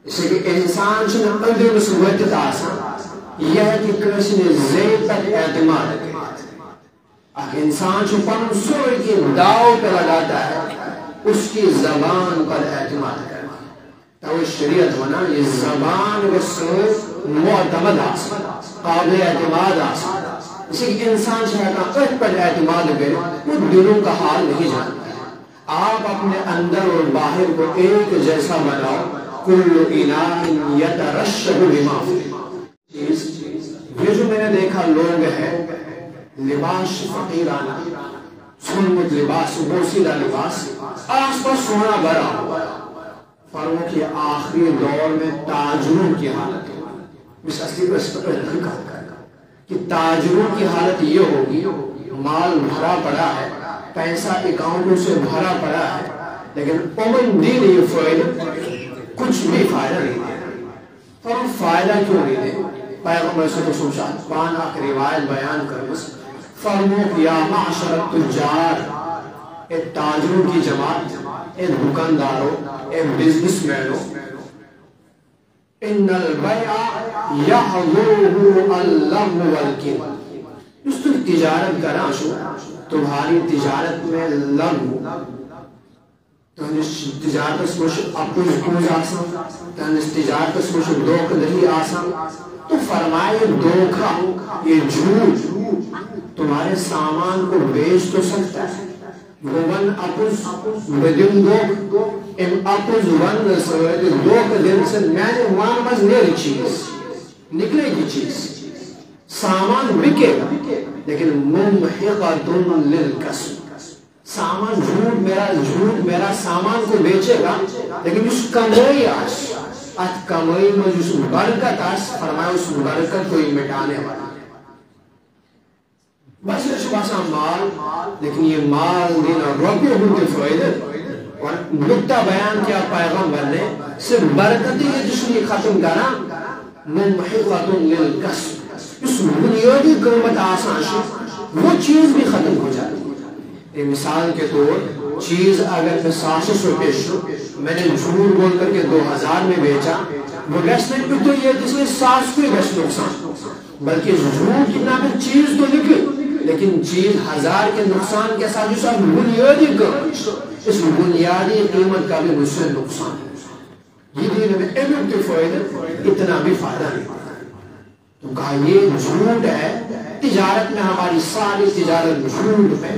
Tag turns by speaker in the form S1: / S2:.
S1: اسے کہ انسان چھن ادم سوت آسان یہ کہ کسی نے زید تک اعتماد کرے اگر انسان چھن پن سوئے کی داؤ پہ لگاتا ہے اس کی زبان پر اعتماد کرنا تو شریعت بنا یہ زبان و معتمد آسان قابل اعتماد آسان اسی کہ انسان چاہتا قد پر اعتماد کرے وہ دلوں کا حال نہیں جانتا آپ اپنے اندر اور باہر کو ایک جیسا بناؤ کل اناء یترشح بما فیہ یہ جو میں نے دیکھا لوگ ہیں لباس فقیرانہ سنت لباس بوسیدہ لباس آس پاس سونا بھرا ہوا فرمو کہ آخری دور میں تاجروں کی حالت ہے اس اصلی کو اس پر نہیں کہا کہ تاجروں کی حالت یہ ہوگی مال بھرا پڑا ہے پیسہ اکاؤنٹوں سے بھرا پڑا ہے لیکن امن دی نہیں فائدہ کچھ بھی فائدہ نہیں دے فرم فائدہ کیوں نہیں دے پیغمبر صلی اللہ علیہ وسلم پانا کی روایت بیان کر فرمو یا معاشر التجار اے تاجروں کی جماعت اے دکانداروں اے بزنس مینوں ان البیع یحضرہ اللغو والکذب جس تم تجارت کرا شو تمہاری تجارت میں لغو تجارت اس مش اپنے کوز آسان تجارت اس مش دوکھ نہیں آسان تو فرمائے دھوکا یہ جھوٹ تمہارے سامان کو بیچ تو سکتا ہے ومن اپوز بدن دوک ام اپوز ون سوئے دوک دن سے میں نے وہاں مز نیل چیز نکلے گی چیز سامان بکے گا لیکن ممحقتن للکسب سامان جھوٹ میرا سامان کو بیچے گا لیکن اس کمائی آس ات کمائی میں جس برکت آس فرمائے اس برکت کو ہی مٹانے والا بس یہ شباسا مال لیکن یہ مال دینا روپے ہوتے فائدے اور نکتہ بیان کیا پیغمبر نے صرف برکتی ہے جس نے ختم کرا ممحقتن للکسب اس بنیادی قیمت آسان شد وہ چیز بھی ختم ہو جاتی ہے مثال کے طور چیز اگر میں 700 روپے شو میں نے جھوٹ بول کر کے 2000 میں بیچا وہ گشنے پہ تو یہ جس نے 700 کوئی گشت نقصان بلکہ جھوٹ کتنا میں چیز تو نکلی لیکن چیز 1000 کے نقصان کے ساتھ جو سب بنیادی قیمت اس بنیادی قیمت کا بھی مجھ سے نقصان ہے یہ دین میں علم کے فائدہ اتنا بھی فائدہ نہیں تو کہا یہ جھوٹ ہے تجارت میں ہماری ساری تجارت جھوٹ ہے